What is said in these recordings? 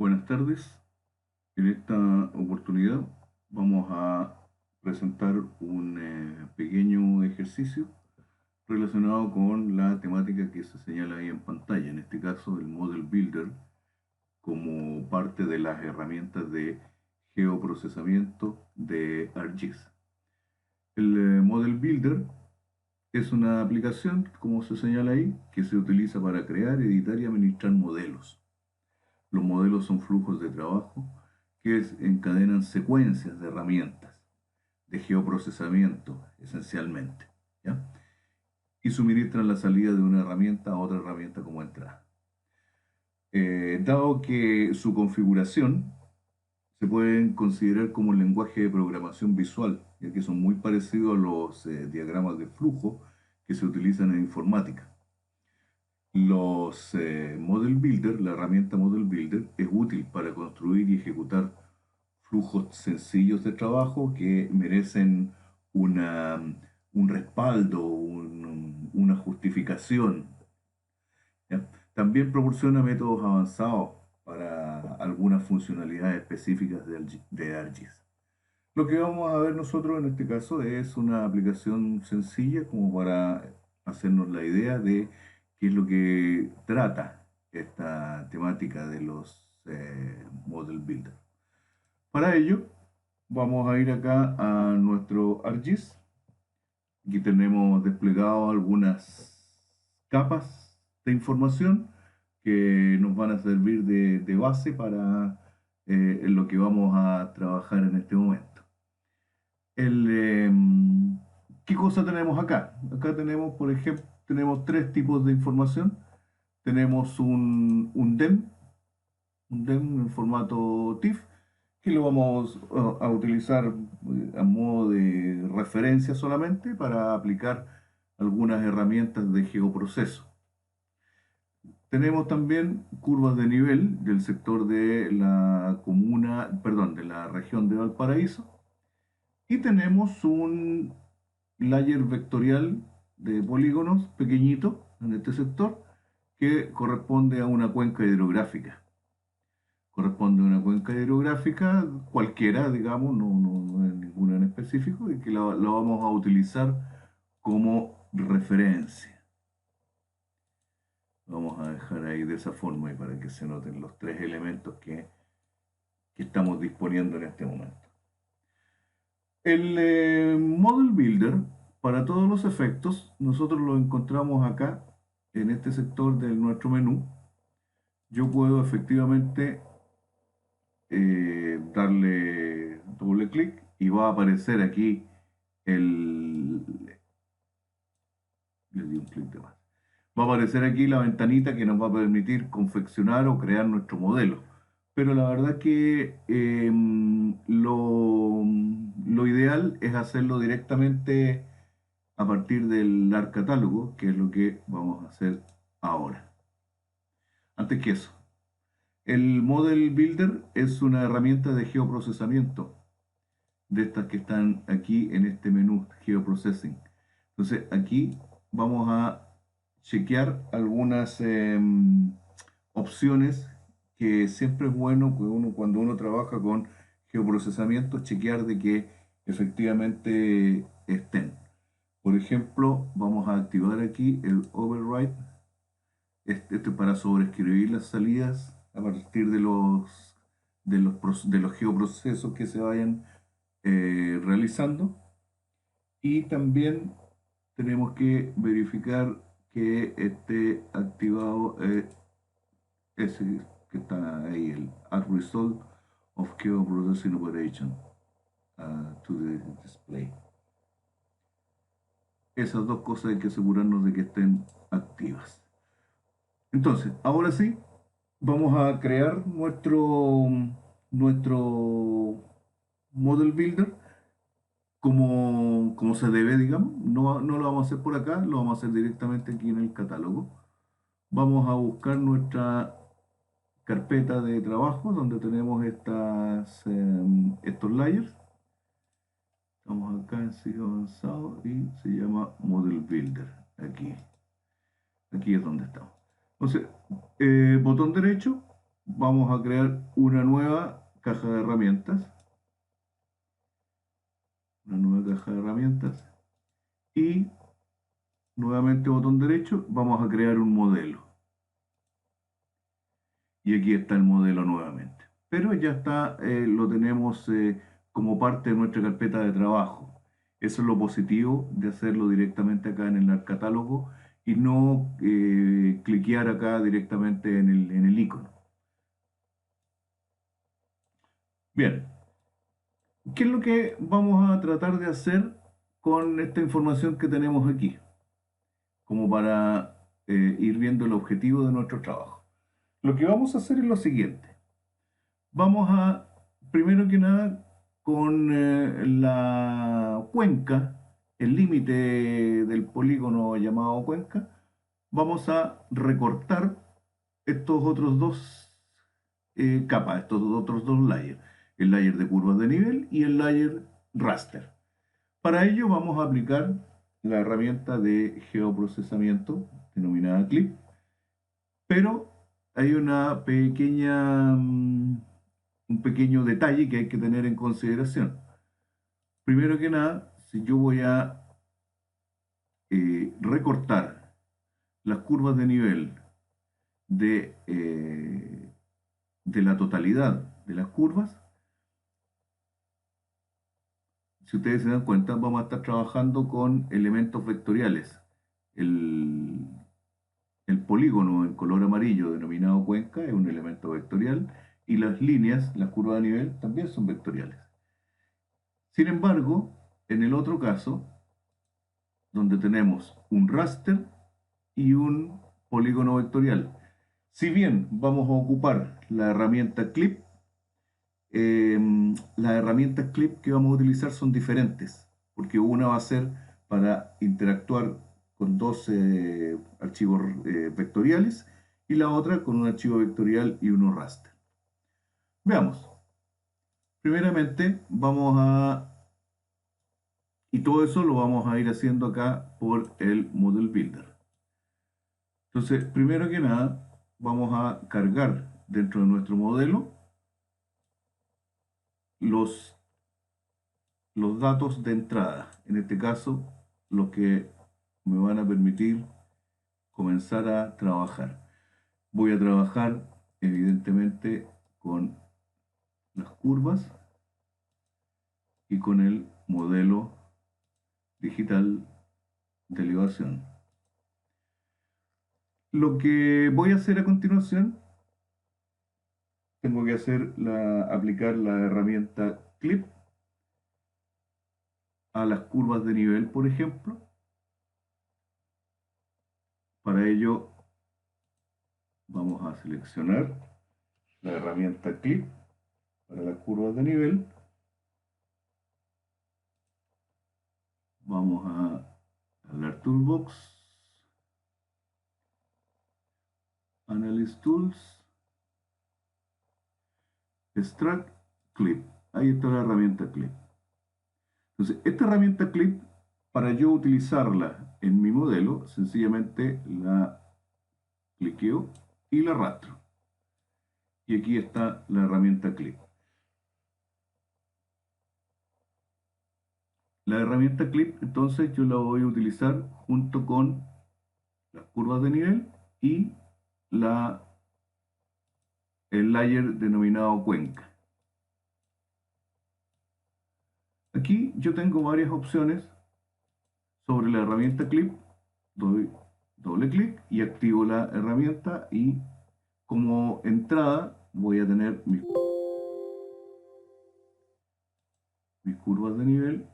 Buenas tardes. En esta oportunidad vamos a presentar un pequeño ejercicio relacionado con la temática que se señala ahí en pantalla, en este caso el Model Builder, como parte de las herramientas de geoprocesamiento de ArcGIS. El Model Builder es una aplicación, como se señala ahí, que se utiliza para crear, editar y administrar modelos. Los modelos son flujos de trabajo que encadenan secuencias de herramientas de geoprocesamiento, esencialmente, ¿ya? Y suministran la salida de una herramienta a otra herramienta como entrada. Dado que su configuración se pueden considerar como un lenguaje de programación visual, ya que son muy parecidos a los diagramas de flujo que se utilizan en informática. Los Model Builder, la herramienta Model Builder, es útil para construir y ejecutar flujos sencillos de trabajo que merecen una, un respaldo, una justificación, ¿ya? También proporciona métodos avanzados para algunas funcionalidades específicas de ArcGIS. Lo que vamos a ver nosotros en este caso es una aplicación sencilla como para hacernos la idea de qué es lo que trata esta temática de los Model Builder. Para ello, vamos a ir acá a nuestro ArcGIS. Aquí tenemos desplegado algunas capas de información que nos van a servir de base para lo que vamos a trabajar en este momento. El, eh, ¿Qué cosa tenemos acá? Acá tenemos, por ejemplo, tenemos tres tipos de información. Tenemos un DEM en formato TIFF, que lo vamos a utilizar a modo de referencia solamente para aplicar algunas herramientas de geoproceso. Tenemos también curvas de nivel del sector de la comuna, perdón, de la región de Valparaíso. Y tenemos un layer vectorial de polígonos pequeñito en este sector que corresponde a una cuenca hidrográfica. Corresponde a una cuenca hidrográfica cualquiera, digamos, no es ninguna en específico, y que la vamos a utilizar como referencia. Vamos a dejar ahí de esa forma y para que se noten los tres elementos que estamos disponiendo en este momento. El Model Builder, para todos los efectos, nosotros lo encontramos acá, en este sector de nuestro menú. Yo puedo efectivamente darle doble clic y va a aparecer aquí el... Le di un clic de más. Va a aparecer aquí la ventanita que nos va a permitir confeccionar o crear nuestro modelo. Pero la verdad que lo ideal es hacerlo directamente a partir del ARC catálogo, que es lo que vamos a hacer ahora. Antes que eso, el Model Builder es una herramienta de geoprocesamiento, de estas que están aquí en este menú, Geoprocessing. Entonces aquí vamos a chequear algunas opciones que siempre es bueno que cuando uno trabaja con geoprocesamiento, chequear de que efectivamente estén. Por ejemplo, vamos a activar aquí el override. Esto es para sobreescribir las salidas a partir de los geoprocesos que se vayan realizando. Y también tenemos que verificar que esté activado ese que está ahí, el Add Result of Geoprocessing Operation to the display. Esas dos cosas hay que asegurarnos de que estén activas. Entonces, ahora sí, vamos a crear nuestro Model Builder como se debe, digamos. No lo vamos a hacer por acá, lo vamos a hacer directamente aquí en el catálogo. Vamos a buscar nuestra carpeta de trabajo donde tenemos estos layers. Estamos acá en sitio avanzado y se llama Model Builder. Aquí es donde estamos. Entonces, botón derecho, vamos a crear una nueva caja de herramientas. Una nueva caja de herramientas. Y nuevamente botón derecho, vamos a crear un modelo. Y aquí está el modelo nuevamente. Pero ya está, lo tenemos como parte de nuestra carpeta de trabajo. Eso es lo positivo de hacerlo directamente acá en el catálogo y no cliquear acá directamente en el icono. Bien, ¿qué es lo que vamos a tratar de hacer con esta información que tenemos aquí? Como para ir viendo el objetivo de nuestro trabajo. Lo que vamos a hacer es lo siguiente. Vamos a, primero que nada, con la cuenca, el límite del polígono llamado cuenca, vamos a recortar estos otros dos capas, estos otros dos layers, el layer de curvas de nivel y el layer raster. Para ello vamos a aplicar la herramienta de geoprocesamiento denominada Clip, pero hay una pequeña, un pequeño detalle que hay que tener en consideración. Primero que nada, si yo voy a recortar las curvas de nivel de la totalidad de las curvas, si ustedes se dan cuenta, vamos a estar trabajando con elementos vectoriales. El, el polígono en color amarillo denominado cuenca es un elemento vectorial y las líneas, las curvas de nivel, también son vectoriales. Sin embargo, en el otro caso, donde tenemos un raster y un polígono vectorial, si bien vamos a ocupar la herramienta clip, las herramientas clip que vamos a utilizar son diferentes, porque una va a ser para interactuar con dos archivos vectoriales y la otra con un archivo vectorial y uno raster. Veamos. Primeramente vamos a... Y todo eso lo vamos a ir haciendo acá por el Model Builder. Entonces, primero que nada, vamos a cargar dentro de nuestro modelo los datos de entrada. En este caso, los que me van a permitir comenzar a trabajar. Voy a trabajar, evidentemente, con las curvas y con el modelo digital de elevación. Lo que voy a hacer a continuación, tengo que aplicar la herramienta Clip a las curvas de nivel, por ejemplo. Para ello, vamos a seleccionar la herramienta Clip para las curvas de nivel. Vamos a hablar Toolbox, Analysis Tools, Extract, Clip. Ahí está la herramienta Clip. Entonces, esta herramienta Clip, para yo utilizarla en mi modelo, sencillamente la cliqueo y la arrastro. Y aquí está la herramienta Clip. La herramienta Clip, entonces, yo la voy a utilizar junto con las curvas de nivel y el layer denominado cuenca. Aquí yo tengo varias opciones sobre la herramienta Clip. Doy doble clic y activo la herramienta y como entrada voy a tener mis curvas de nivel,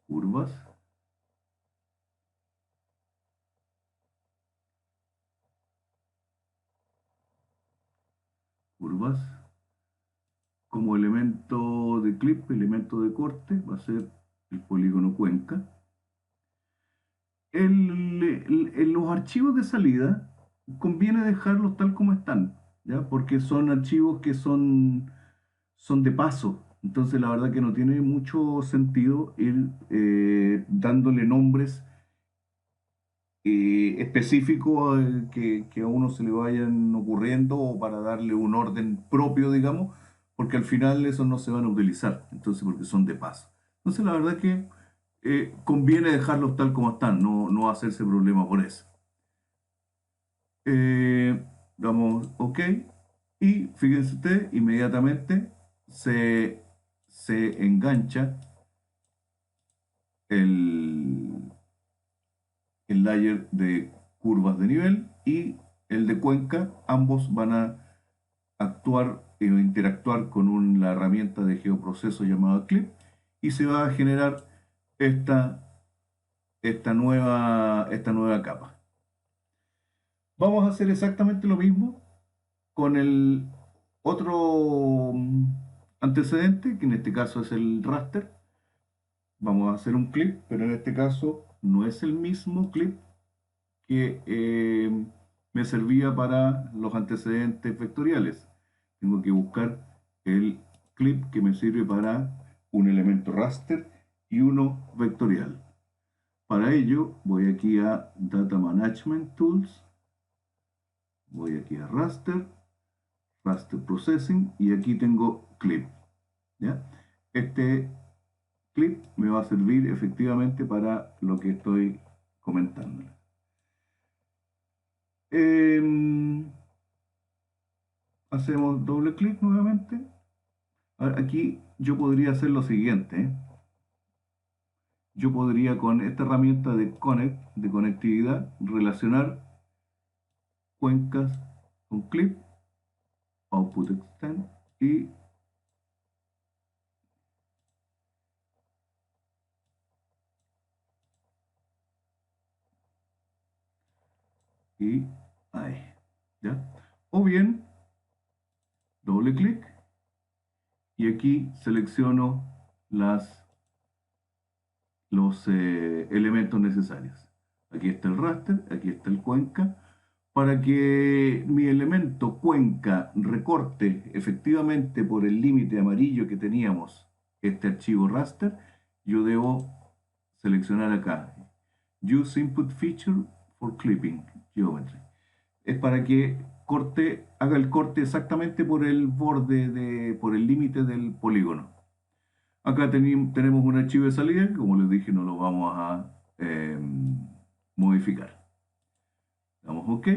curvas, curvas. Como elemento de clip, elemento de corte, va a ser el polígono cuenca. Los archivos de salida conviene dejarlos tal como están, ¿ya? Porque son archivos que son de paso. Entonces la verdad que no tiene mucho sentido ir dándole nombres específicos que a uno se le vayan ocurriendo o para darle un orden propio, digamos, porque al final esos no se van a utilizar, entonces porque son de paso. Entonces la verdad que conviene dejarlos tal como están, no hacerse problema por eso. Damos OK y fíjense ustedes, inmediatamente se, se engancha el, el layer de curvas de nivel y el de cuenca. Ambos van a actuar o interactuar con la herramienta de geoproceso llamada Clip y se va a generar esta, esta nueva capa. Vamos a hacer exactamente lo mismo con el otro antecedente, que en este caso es el raster. Vamos a hacer un clip, pero en este caso no es el mismo clip que me servía para los antecedentes vectoriales. Tengo que buscar el clip que me sirve para un elemento raster y uno vectorial. Para ello voy aquí a Data Management Tools, voy aquí a Raster, Raster Processing y aquí tengo clip. ¿Ya? Este clip me va a servir efectivamente para lo que estoy comentando. Hacemos doble clic nuevamente. Ahora, aquí yo podría hacer lo siguiente. Yo podría con esta herramienta de Connect, de conectividad, relacionar cuencas con clip, output extend y ahí. ¿Ya? O bien, doble clic y aquí selecciono los elementos necesarios. Aquí está el raster, aquí está el cuenca. Para que mi elemento cuenca recorte efectivamente por el límite amarillo que teníamos este archivo raster, yo debo seleccionar acá Use Input Feature for Clipping Geometry. Es para que haga el corte exactamente por el borde, por el límite del polígono. Acá tenemos un archivo de salida que, como les dije, no lo vamos a modificar. Damos OK.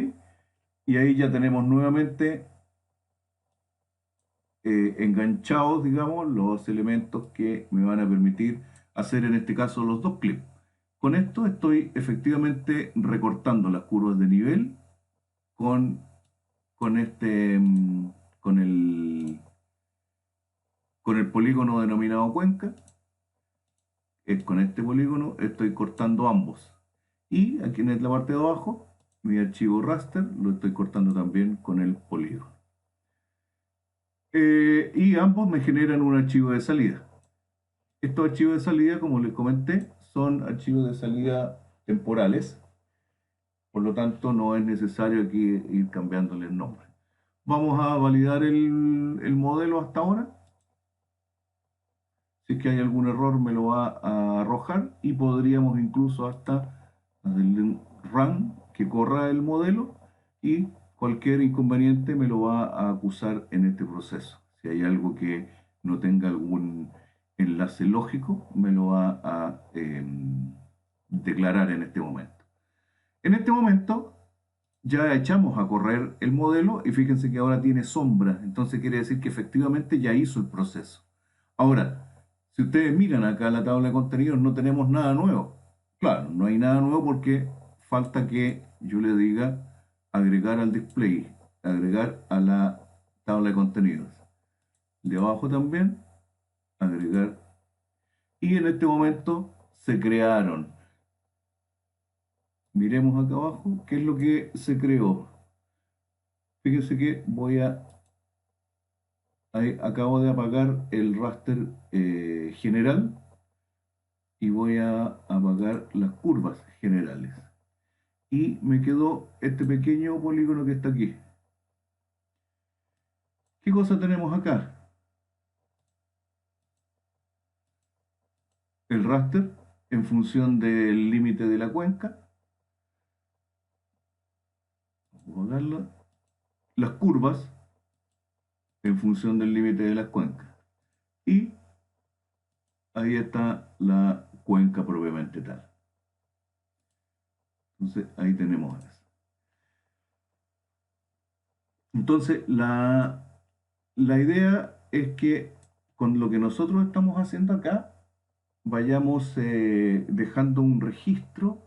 Y ahí ya tenemos nuevamente enganchados, digamos, los elementos que me van a permitir hacer en este caso los dos clips. Con esto estoy efectivamente recortando las curvas de nivel con, con este, con el polígono denominado cuenca. Con este polígono estoy cortando ambos. Y aquí en la parte de abajo, mi archivo raster lo estoy cortando también con el polígono. Y ambos me generan un archivo de salida. Estos archivos de salida, como les comenté, son archivos de salida temporales, por lo tanto no es necesario aquí ir cambiándole el nombre. Vamos a validar el modelo hasta ahora. Si es que hay algún error me lo va a arrojar y podríamos incluso hasta hacerle un run que corra el modelo y cualquier inconveniente me lo va a acusar en este proceso. Si hay algo que no tenga algún enlace lógico, me lo va a declarar en este momento. En este momento ya echamos a correr el modelo y fíjense que ahora tiene sombra, entonces quiere decir que efectivamente ya hizo el proceso. Ahora, si ustedes miran acá la tabla de contenidos, no tenemos nada nuevo. Claro, no hay nada nuevo porque falta que yo le diga agregar al display, agregar a la tabla de contenidos. De abajo también, agregar. Y en este momento se crearon. Miremos acá abajo qué es lo que se creó. Fíjense que acabo de apagar el raster general y voy a apagar las curvas generales. Y me quedó este pequeño polígono que está aquí. ¿Qué cosa tenemos acá? El raster en función del límite de la cuenca darle las curvas en función del límite de las cuencas. Y ahí está la cuenca propiamente tal. Entonces, ahí tenemos eso. Entonces, la idea es que con lo que nosotros estamos haciendo acá, vayamos dejando un registro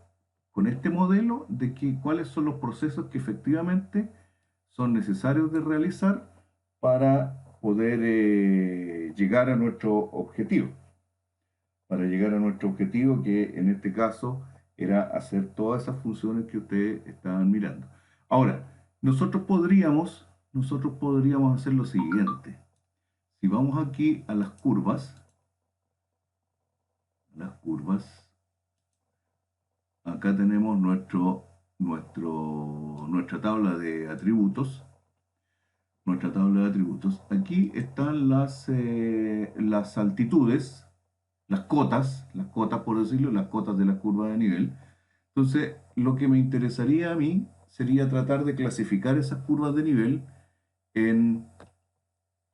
con este modelo de cuáles son los procesos que efectivamente son necesarios de realizar para poder llegar a nuestro objetivo. Para llegar a nuestro objetivo, que en este caso era hacer todas esas funciones que ustedes estaban mirando. Ahora, nosotros podríamos hacer lo siguiente. Si vamos aquí a las curvas, acá tenemos nuestra tabla de atributos. Nuestra tabla de atributos. Aquí están las altitudes, las cotas por decirlo, las cotas de la curva de nivel. Entonces, lo que me interesaría a mí sería tratar de clasificar esas curvas de nivel en,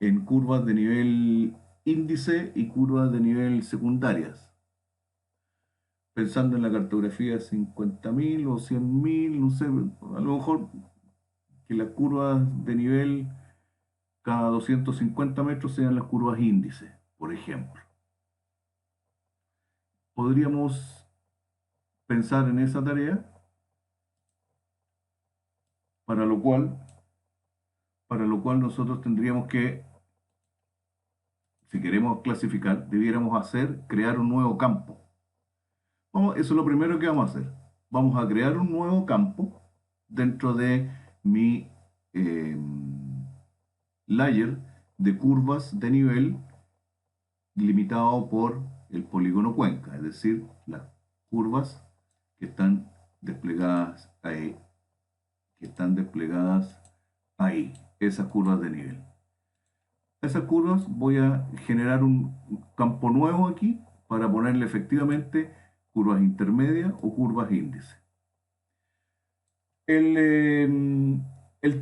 en curvas de nivel índice y curvas de nivel secundarias. Pensando en la cartografía 50.000 o 100.000, no sé, a lo mejor que las curvas de nivel cada 250 metros sean las curvas índice, por ejemplo. Podríamos pensar en esa tarea, para lo cual, nosotros tendríamos que, si queremos clasificar, debiéramos crear un nuevo campo. Eso es lo primero que vamos a hacer. Vamos a crear un nuevo campo dentro de mi layer de curvas de nivel limitado por el polígono cuenca, es decir, las curvas que están desplegadas ahí, esas curvas de nivel. Esas curvas voy a generar un campo nuevo aquí para ponerle efectivamente curvas intermedias o curvas índice. El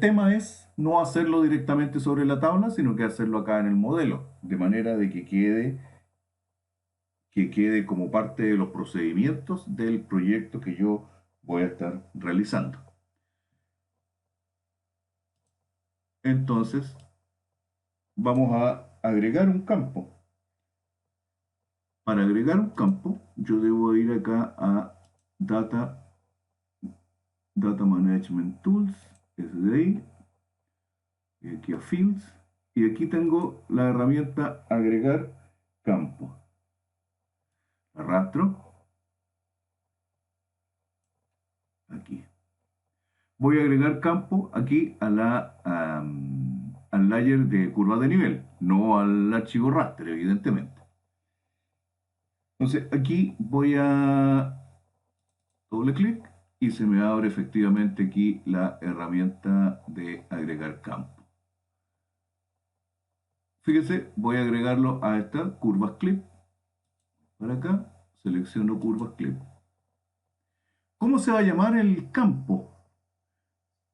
tema es no hacerlo directamente sobre la tabla, sino que hacerlo acá en el modelo, de manera de que quede como parte de los procedimientos del proyecto que yo voy a estar realizando. Entonces, vamos a agregar un campo. Para agregar un campo, yo debo ir acá a Data Management Tools, SDI, y aquí a Fields, y aquí tengo la herramienta Agregar campo. Arrastro aquí. Voy a agregar campo aquí al layer de curva de nivel, no al archivo raster, evidentemente. Entonces aquí voy a doble clic y se me abre efectivamente aquí la herramienta de agregar campo. Fíjense, voy a agregarlo a esta curvas clip. Para acá, selecciono curvas clip. ¿Cómo se va a llamar el campo?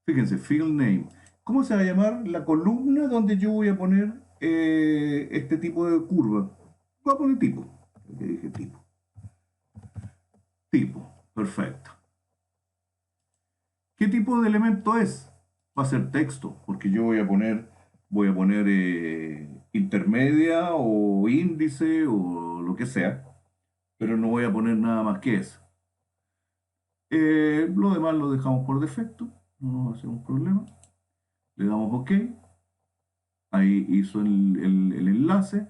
Fíjense, field name. ¿Cómo se va a llamar la columna donde yo voy a poner este tipo de curva? Voy a poner tipo. Aquí dije tipo. Tipo, perfecto. ¿Qué tipo de elemento es? Va a ser texto, porque yo voy a poner intermedia o índice o lo que sea, pero no voy a poner nada más que eso. Lo demás lo dejamos por defecto, no va a ser un problema. Le damos OK. Ahí hizo el enlace.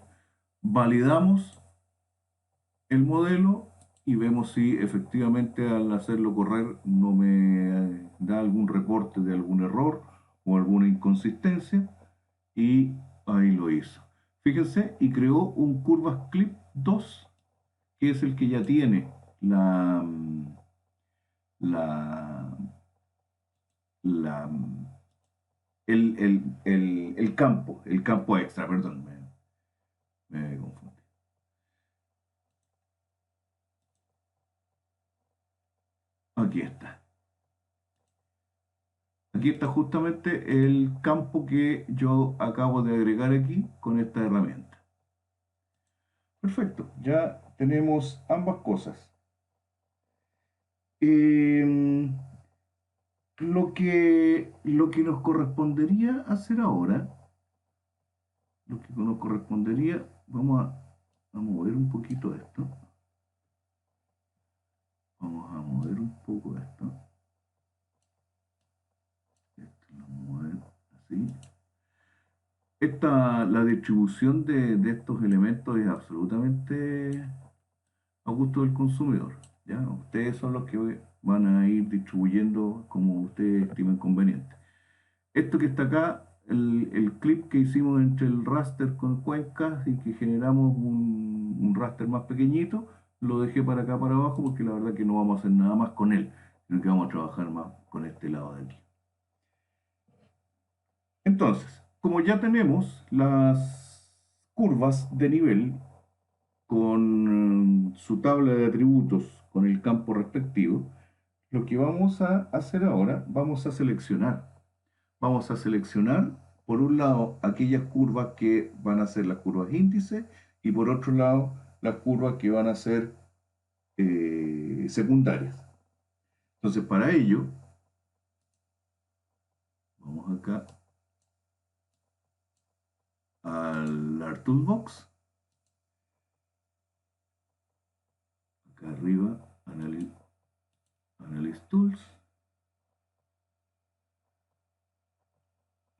Validamos el modelo y vemos si efectivamente al hacerlo correr no me da algún reporte de algún error o alguna inconsistencia. Y ahí lo hizo. Fíjense, y creó un Curvas Clip 2, que es el que ya tiene la, la, la, el campo extra, perdón, me confundí. Aquí está. Aquí está justamente el campo que yo acabo de agregar aquí con esta herramienta. Perfecto, ya tenemos ambas cosas. Em, lo que nos correspondería hacer ahora, lo que nos correspondería, a mover un poquito esto. Vamos a mover un poco esto. Esto lo vamos a mover así. La distribución de estos elementos es absolutamente a gusto del consumidor. ¿Ya? Ustedes son los que van a ir distribuyendo como ustedes estimen conveniente. Esto que está acá, el clip que hicimos entre el raster con cuencas y que generamos un raster más pequeñito, lo dejé para acá para abajo porque la verdad que no vamos a hacer nada más con él, sino que vamos a trabajar más con este lado de aquí. Entonces, como ya tenemos las curvas de nivel con su tabla de atributos con el campo respectivo, lo que vamos a hacer ahora, vamos a seleccionar. Vamos a seleccionar, por un lado, aquellas curvas que van a ser las curvas índice y por otro lado, las curvas que van a ser secundarias. Entonces, para ello, vamos acá al Art Toolbox. Acá arriba, Analyze Tools.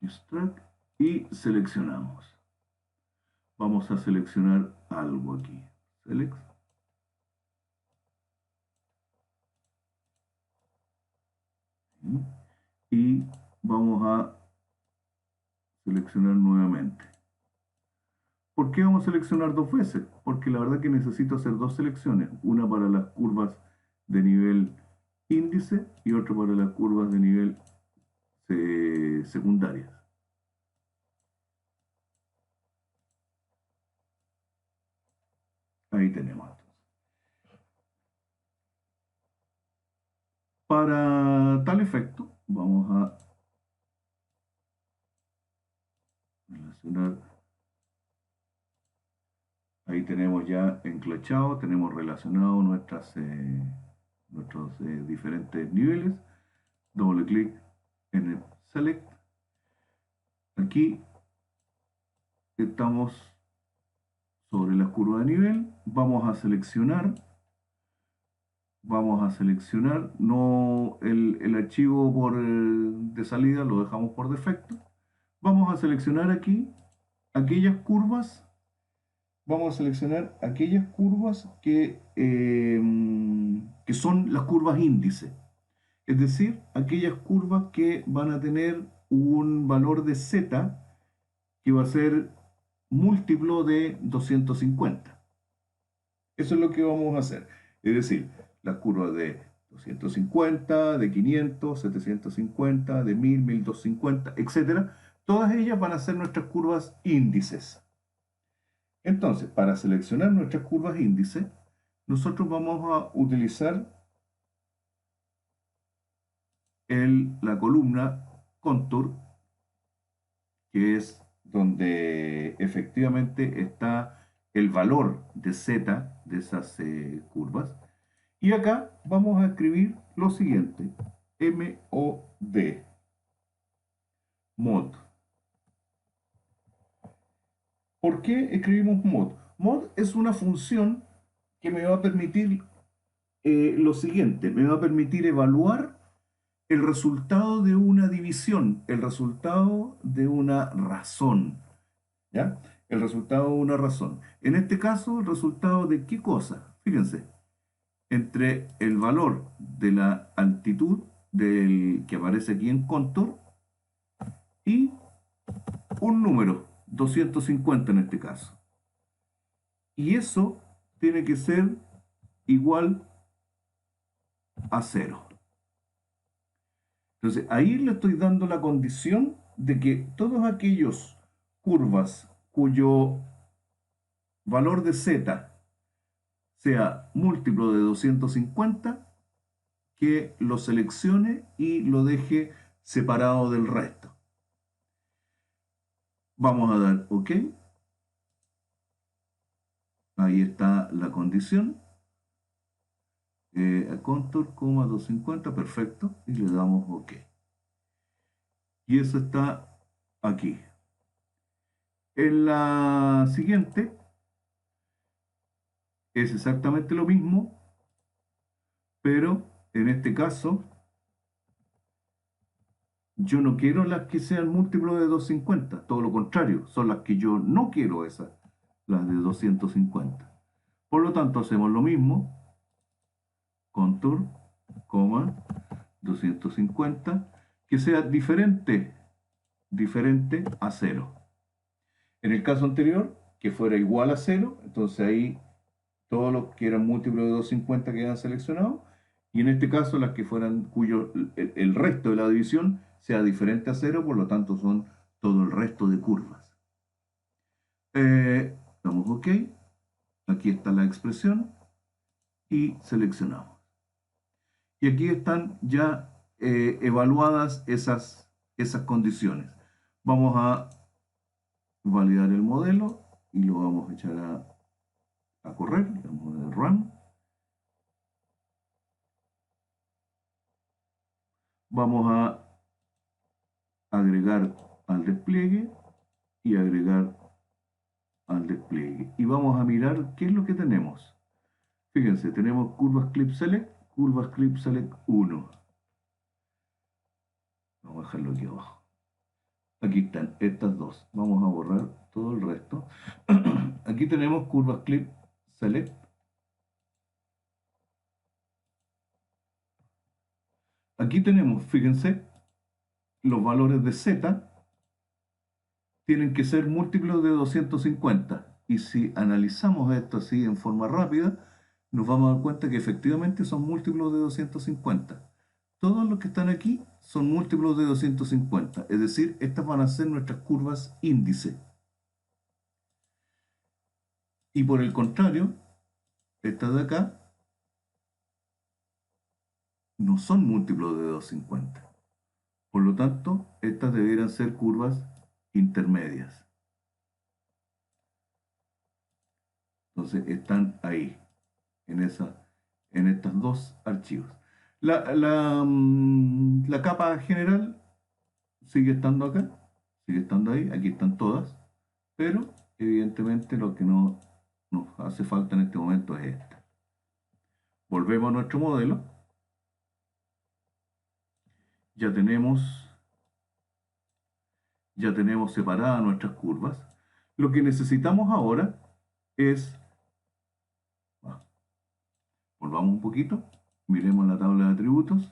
Extract y seleccionamos. Vamos a seleccionar algo aquí. Select. Y vamos a seleccionar nuevamente. ¿Por qué vamos a seleccionar dos veces? Porque la verdad que necesito hacer dos selecciones. Una para las curvas de nivel índice y otra para las curvas de nivel secundarias. Ahí tenemos. Para tal efecto, vamos a relacionar. Ahí tenemos ya enclachado, tenemos relacionado nuestros diferentes niveles. Doble clic en el Select. Aquí estamos sobre la curva de nivel. Vamos a seleccionar no el archivo de salida, lo dejamos por defecto. Vamos a seleccionar aquí aquellas curvas. Vamos a seleccionar aquellas curvas que son las curvas índice. Es decir, aquellas curvas que van a tener un valor de z que va a ser múltiplo de 250. Eso es lo que vamos a hacer. Es decir, las curvas de 250, de 500, 750, de 1000, 1250, etc. Todas ellas van a ser nuestras curvas índices. Entonces, para seleccionar nuestras curvas índice, nosotros vamos a utilizar la columna Contour, que es donde efectivamente está el valor de z de esas curvas. Y acá vamos a escribir lo siguiente, MOD, mod. ¿Por qué escribimos mod? Mod es una función que me va a permitir lo siguiente, me va a permitir evaluar el resultado de una división, el resultado de una razón, ¿ya? El resultado de una razón. En este caso, el resultado de qué cosa, fíjense, entre el valor de la altitud que aparece aquí en contour y un número, 250 en este caso. Y eso tiene que ser igual a 0. Entonces, ahí le estoy dando la condición de que todos aquellos curvas cuyo valor de z sea múltiplo de 250, que lo seleccione y lo deje separado del resto. Vamos a dar OK. Ahí está la condición. Contour, 250, perfecto. Y le damos OK. Y eso está aquí. En la siguiente es exactamente lo mismo, pero en este caso yo no quiero las que sean múltiplos de 250, todo lo contrario, son las que yo no quiero esas, las de 250. Por lo tanto hacemos lo mismo, contour, 250, que sea diferente a 0. En el caso anterior, que fuera igual a 0, entonces ahí todos los que eran múltiplos de 250 quedan seleccionados, y en este caso las que fueran cuyo el resto de la división sea diferente a 0, por lo tanto son todo el resto de curvas. Damos OK, aquí está la expresión, y seleccionamos. Y aquí están ya evaluadas esas condiciones. Vamos a validar el modelo y lo vamos a echar a correr, vamos a run. Vamos a agregar al despliegue y agregar al despliegue. Y vamos a mirar qué es lo que tenemos. Fíjense, tenemos curvas clip select 1. Vamos a dejarlo aquí abajo. Aquí están estas dos. Vamos a borrar todo el resto. Aquí tenemos curvas clip select. Aquí tenemos, fíjense, los valores de Z tienen que ser múltiplos de 250. Y si analizamos esto así en forma rápida, nos vamos a dar cuenta que efectivamente son múltiplos de 250. Todos los que están aquí son múltiplos de 250. Es decir, estas van a ser nuestras curvas índice. Y por el contrario, estas de acá no son múltiplos de 250. Por lo tanto, estas debieran ser curvas intermedias. Entonces están ahí, en estos dos archivos. La capa general sigue estando acá, sigue estando ahí, aquí están todas, pero evidentemente lo que no nos hace falta en este momento es esta. Volvemos a nuestro modelo. Ya tenemos separadas nuestras curvas. Lo que necesitamos ahora es, volvamos un poquito, miremos la tabla de atributos.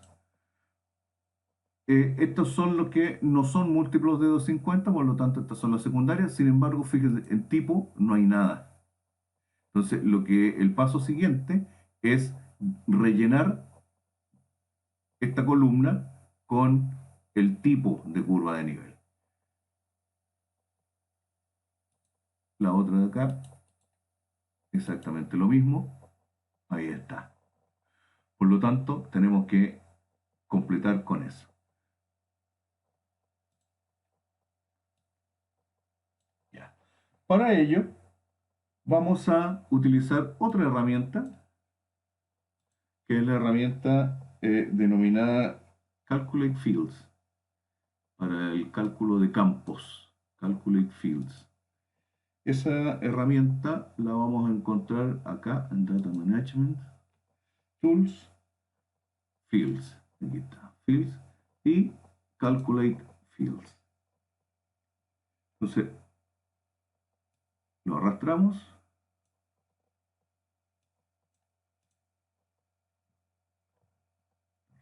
Estos son los que no son múltiplos de 250, por lo tanto estas son las secundarias. Sin embargo, fíjense, en tipo no hay nada. Entonces, el paso siguiente es rellenar esta columna con el tipo de curva de nivel. La otra de acá, exactamente lo mismo. Ahí está. Por lo tanto, tenemos que completar con eso. Ya. Para ello, vamos a utilizar otra herramienta, que es la herramienta denominada Calculate Fields, para el cálculo de campos. Calculate Fields. Esa herramienta la vamos a encontrar acá en Data Management, Tools, Fields. Aquí está, Fields y Calculate Fields. Entonces, lo arrastramos.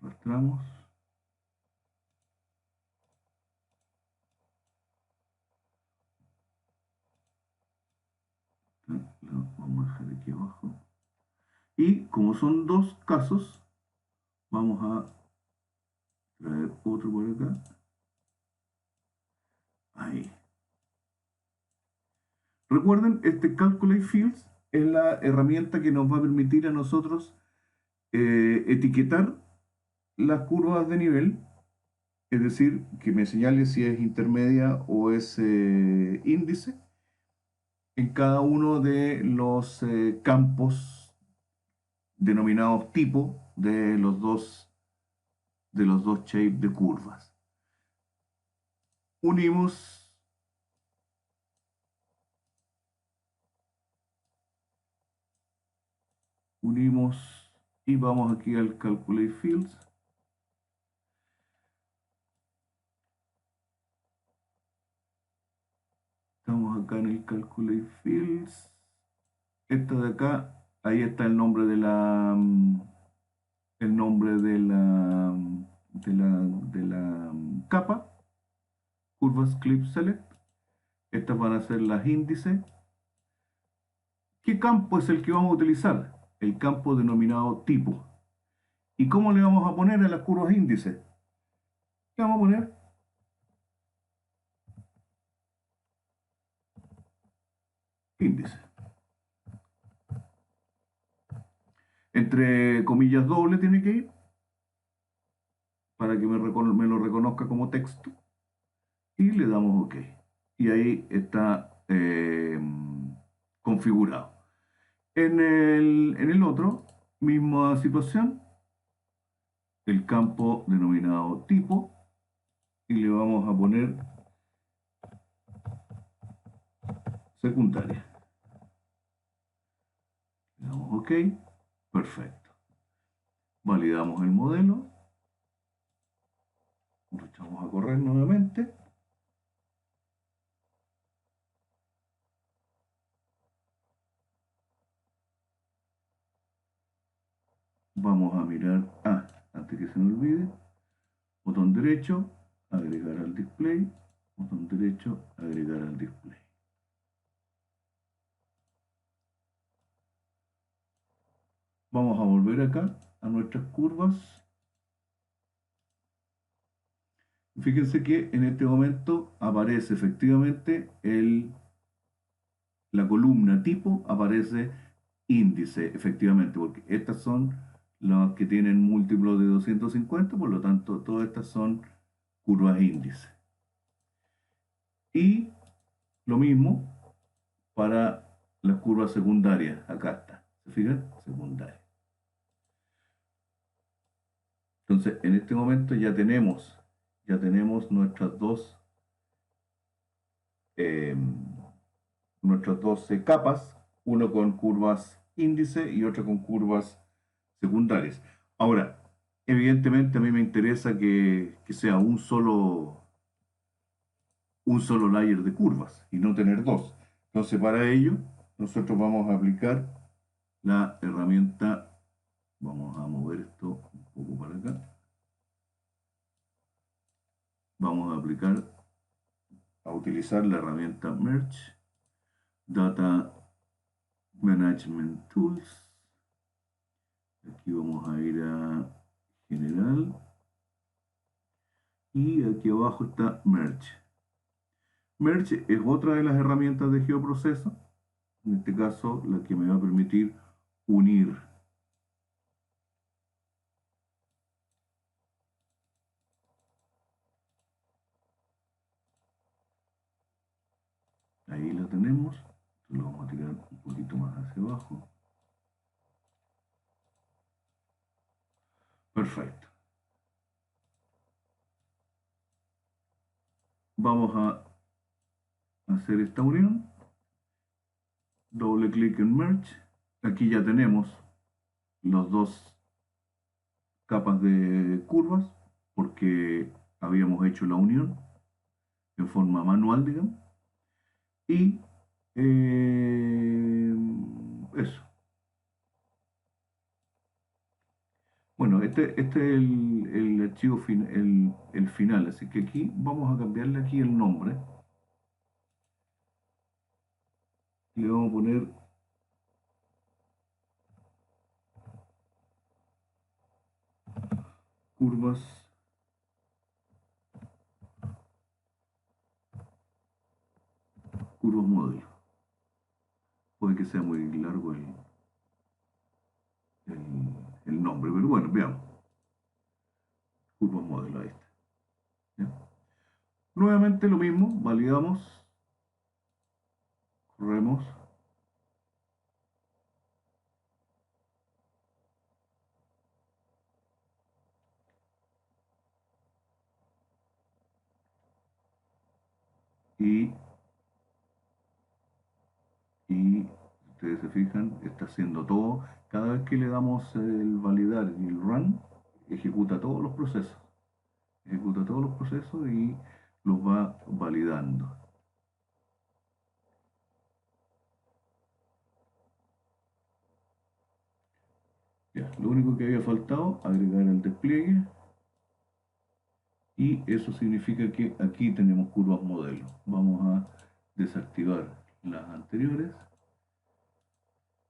Arrastramos. Lo vamos a dejar aquí abajo. Y como son dos casos, vamos a traer otro por acá. Ahí. Recuerden, este Calculate Fields es la herramienta que nos va a permitir a nosotros etiquetar las curvas de nivel es decir, que me señale si es intermedia o es índice en cada uno de los campos denominados tipo de los dos shapes de curvas. Unimos y vamos aquí al Calculate Fields. Estamos acá en el Calculate Fields. Esta de acá, ahí está el nombre de la el nombre de la capa, curvas clip select. Estas van a ser las índices. ¿Qué campo es el que vamos a utilizar? El campo denominado tipo. ¿Y cómo le vamos a poner a las curvas índices? ¿Qué vamos a poner? Índice. Entre comillas doble tiene que ir para que me lo reconozca como texto. Y le damos OK. Y ahí está configurado. En el otro, misma situación, el campo denominado tipo, y le vamos a poner secundaria. Le damos OK, perfecto. Validamos el modelo, lo echamos a correr nuevamente. Vamos a mirar, antes que se me olvide, botón derecho, agregar al display, botón derecho, agregar al display. Vamos a volver acá a nuestras curvas. Fíjense que en este momento aparece efectivamente la columna tipo, aparece índice, efectivamente, porque estas son las que tienen múltiplo de 250, por lo tanto, todas estas son curvas índice. Y lo mismo para las curvas secundarias. Acá está. ¿Se fijan? Secundaria. Entonces, en este momento ya tenemos nuestras nuestras dos capas, uno con curvas índice y otra con curvas secundarias. Ahora, evidentemente a mí me interesa que sea un solo layer de curvas y no tener dos. Entonces, para ello, nosotros vamos a aplicar la herramienta, vamos a mover esto un poco para acá, vamos a utilizar la herramienta Merge, Data Management Tools. Aquí vamos a ir a General y aquí abajo está Merge. Merge es otra de las herramientas de geoproceso, en este caso la que me va a permitir unir. Ahí la tenemos, lo vamos a tirar un poquito más hacia abajo. Perfecto. Vamos a hacer esta unión. Doble clic en Merge. Aquí ya tenemos los dos capas de curvas porque habíamos hecho la unión en forma manual, digamos. Y eso. Bueno, este es el archivo el final, así que aquí vamos a cambiarle aquí el nombre. Le vamos a poner curvas modelo. Puede que sea muy largo el nombre, pero bueno, veamos. Curvas modelo, ahí está. Nuevamente lo mismo, validamos, corremos y, y ustedes se fijan, está haciendo todo. Cada vez que le damos el validar y el run, ejecuta todos los procesos. Ejecuta todos los procesos y los va validando. Ya, lo único que había faltado, agregar el despliegue. Y eso significa que aquí tenemos curvas modelo. Vamos a desactivar las anteriores.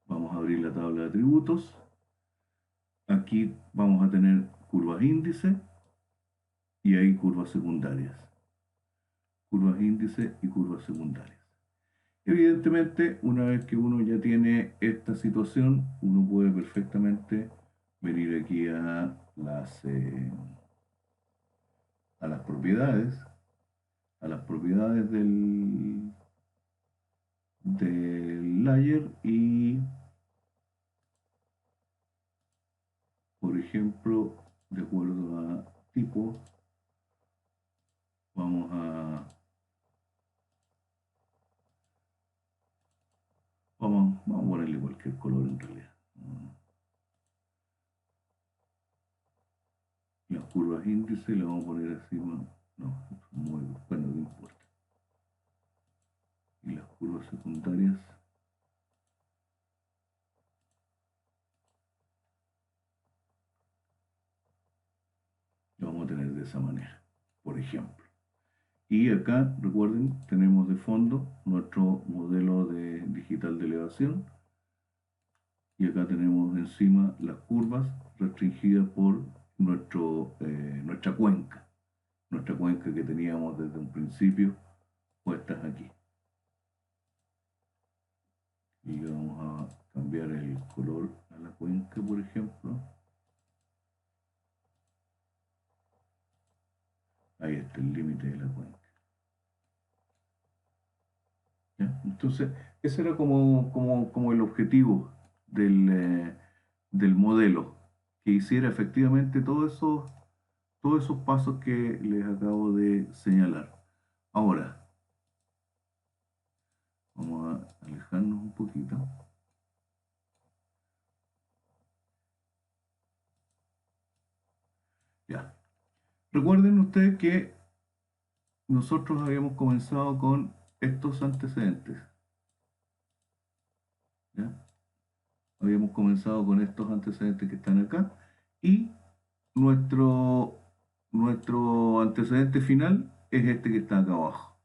Vamos a abrir la tabla de atributos. Aquí vamos a tener curvas índice y hay curvas secundarias. Curvas índice y curvas secundarias. Evidentemente, una vez que uno ya tiene esta situación, uno puede perfectamente venir aquí a las propiedades del layer y, por ejemplo, de acuerdo a tipo, vamos vamos a ponerle cualquier color en realidad. Las curvas índice le vamos a poner así, no, muy bueno, no importa. Y las curvas secundarias lo vamos a tener de esa manera, por ejemplo. Y acá, recuerden, tenemos de fondo nuestro modelo de digital de elevación. Y acá tenemos encima las curvas restringidas por nuestra cuenca que teníamos desde un principio puestas aquí. Y le vamos a cambiar el color a la cuenca, por ejemplo. Ahí está el límite de la cuenca. ¿Ya? Entonces, ese era como el objetivo del modelo, que hiciera efectivamente todos esos pasos que les acabo de señalar. Ahora, vamos a alejarnos un poquito. Ya. Recuerden ustedes que nosotros habíamos comenzado con estos antecedentes. ¿Ya? Habíamos comenzado con estos antecedentes que están acá. Y nuestro, nuestro antecedente final es este que está acá abajo.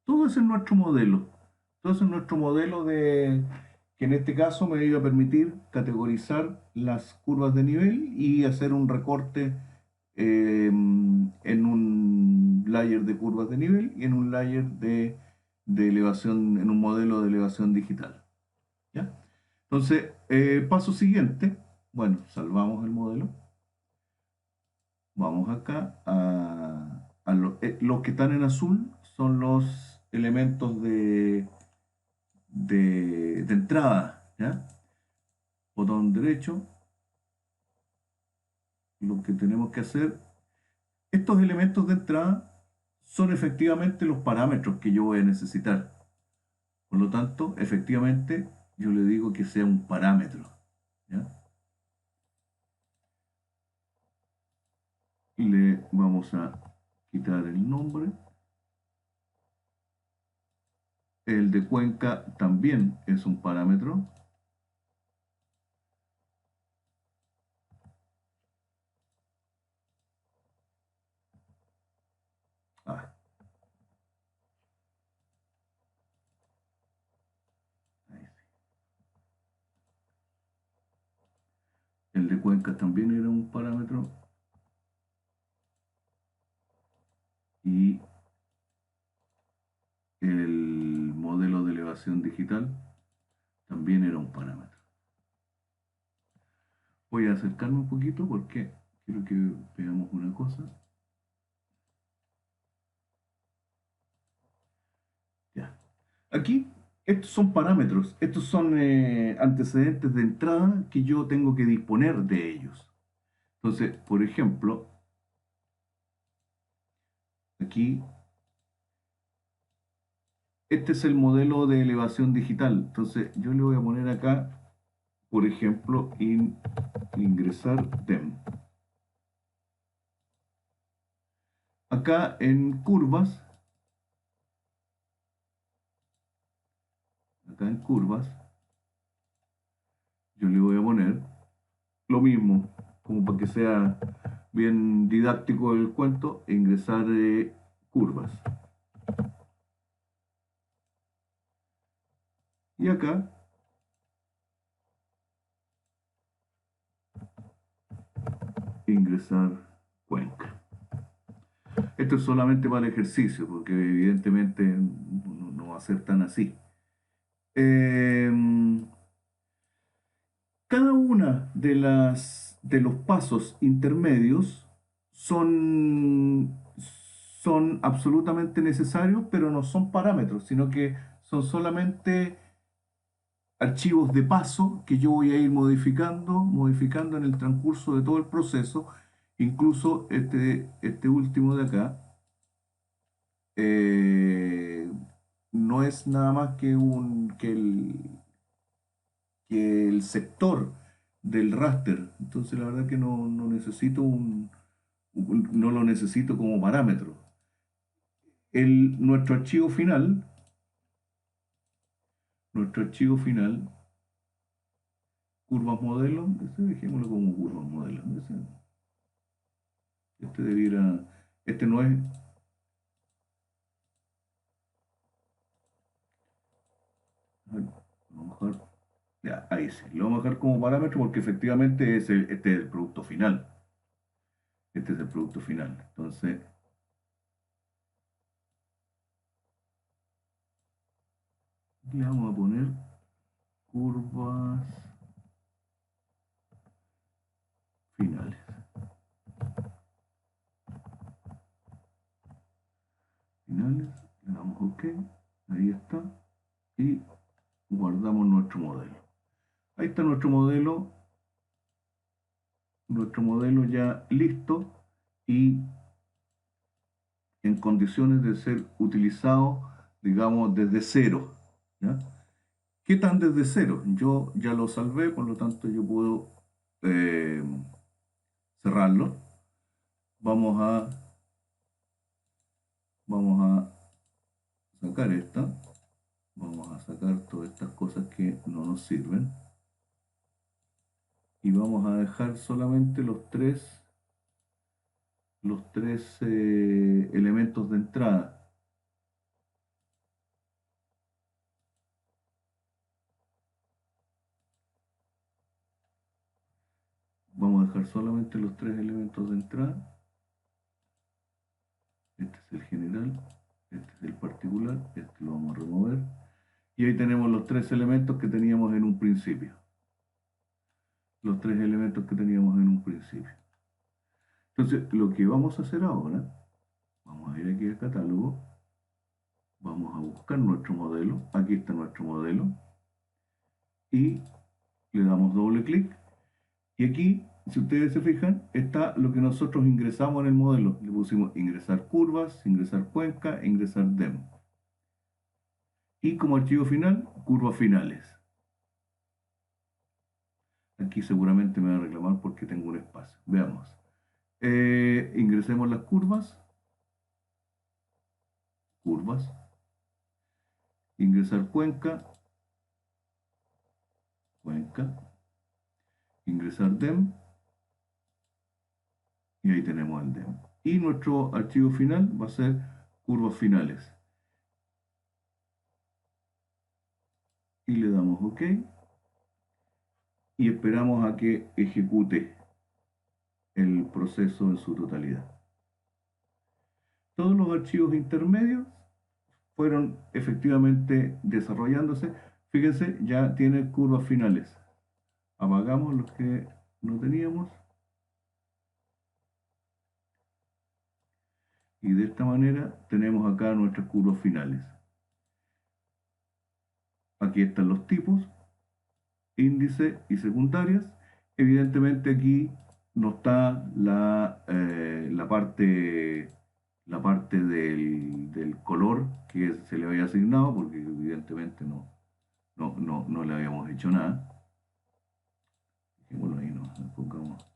Todo ese es nuestro modelo. Todo ese es nuestro modelo que en este caso me iba a permitir categorizar las curvas de nivel y hacer un recorte en un layer de curvas de nivel y en un layer de elevación, en un modelo de elevación digital. ¿Ya? Entonces, paso siguiente, bueno, salvamos el modelo. Vamos acá los que están en azul son los elementos de entrada, ¿ya? Botón derecho, lo que tenemos que hacer, estos elementos de entrada son efectivamente los parámetros que yo voy a necesitar. Por lo tanto, efectivamente, yo le digo que sea un parámetro, ¿ya? Y le vamos a quitar el nombre. El de cuenca también es un parámetro. Ah, ahí sí. El de cuenca también era un parámetro. Y el modelo de elevación digital también era un parámetro. Voy a acercarme un poquito porque quiero que veamos una cosa. Aquí, estos son parámetros, estos son antecedentes de entrada que yo tengo que disponer de ellos. Entonces, por ejemplo, aquí, este es el modelo de elevación digital. Entonces, yo le voy a poner acá, por ejemplo, ingresar DEM. Acá acá en curvas, yo le voy a poner lo mismo, como para que sea bien didáctico el cuento, ingresar curvas. Y acá ingresar cuenca. Esto es solamente para el ejercicio, porque evidentemente no va a ser tan así. Eh, Cada una de los pasos intermedios son absolutamente necesarios, pero no son parámetros, sino que son solamente archivos de paso que yo voy a ir modificando en el transcurso de todo el proceso, incluso este último de acá. eh, no es nada más que el sector del raster. Entonces la verdad que no necesito no lo necesito como parámetro. Nuestro archivo final, curvas modelo, dejémoslo como curvas modelo. Este debiera, este no es, vamos a dejar, ya, ahí sí, lo vamos a dejar como parámetro porque efectivamente este es el producto final. Este es el producto final. Entonces, le vamos a poner curvas finales. Finales, le damos OK, ahí está, y guardamos nuestro modelo. Ahí está nuestro modelo ya listo y en condiciones de ser utilizado, digamos, desde cero. ¿Ya? ¿Qué tan desde cero? Yo ya lo salvé, por lo tanto yo puedo eh, cerrarlo. Vamos a, vamos a sacar esta. Vamos a sacar todas estas cosas que no nos sirven. Y vamos a dejar solamente los tres elementos de entrada. Vamos a dejar solamente los tres elementos de entrada. Este es el general, este es el particular, este lo vamos a remover. Y ahí tenemos los tres elementos que teníamos en un principio. Los tres elementos que teníamos en un principio. Entonces, lo que vamos a hacer ahora, vamos a ir aquí al catálogo, vamos a buscar nuestro modelo, aquí está nuestro modelo, y le damos doble clic. Y aquí, si ustedes se fijan, está lo que nosotros ingresamos en el modelo. Le pusimos ingresar curvas, ingresar cuenca, ingresar DEM. Y como archivo final, curvas finales. Aquí seguramente me va a reclamar porque tengo un espacio. Veamos. Ingresemos las curvas. Curvas. Ingresar cuenca. Cuenca. Ingresar DEM. Y ahí tenemos el DEM. Y nuestro archivo final va a ser curvas finales. Y le damos OK. Y esperamos a que ejecute el proceso en su totalidad. Todos los archivos intermedios fueron efectivamente desarrollándose. Fíjense, ya tiene curvas finales. Apagamos los que no teníamos. Y de esta manera tenemos acá nuestras curvas finales. Aquí están los tipos, índice y secundarias. Evidentemente aquí no está la parte del color que se le había asignado, porque evidentemente no le habíamos hecho nada. Bueno, ahí no, pongamos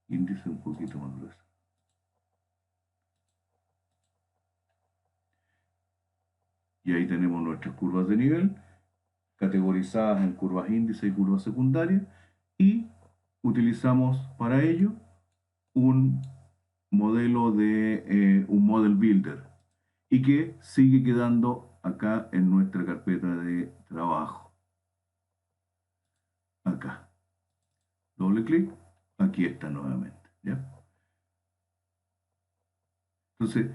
índice un poquito más grueso. Y ahí tenemos nuestras curvas de nivel, categorizadas en curvas índice y curvas secundarias, y utilizamos para ello un modelo de un model builder y que sigue quedando acá en nuestra carpeta de trabajo. Acá. Doble clic, aquí está nuevamente. ¿Ya? Entonces,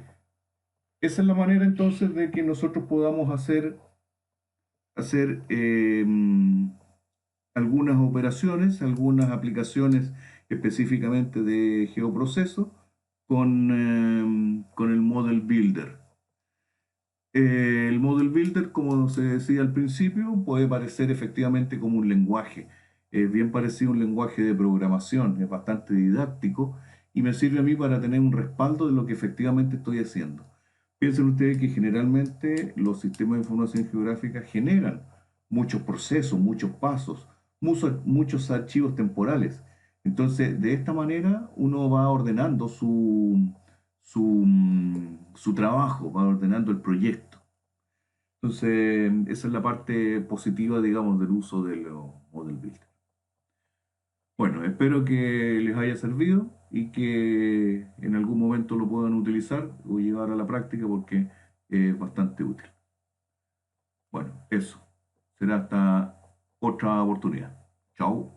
esa es la manera entonces de que nosotros podamos hacer algunas operaciones, algunas aplicaciones específicamente de geoproceso con el Model Builder. El Model Builder, como se decía al principio, puede parecer efectivamente como un lenguaje. Es bien parecido a un lenguaje de programación, es bastante didáctico y me sirve a mí para tener un respaldo de lo que efectivamente estoy haciendo. Piensen ustedes que generalmente los sistemas de información geográfica generan muchos procesos, muchos pasos, muchos archivos temporales. Entonces, de esta manera uno va ordenando su trabajo, va ordenando el proyecto. Entonces, esa es la parte positiva, digamos, del uso del Model Builder. Bueno, espero que les haya servido y que en algún momento lo puedan utilizar o llevar a la práctica porque es bastante útil. Bueno, eso. Será hasta otra oportunidad. Chao.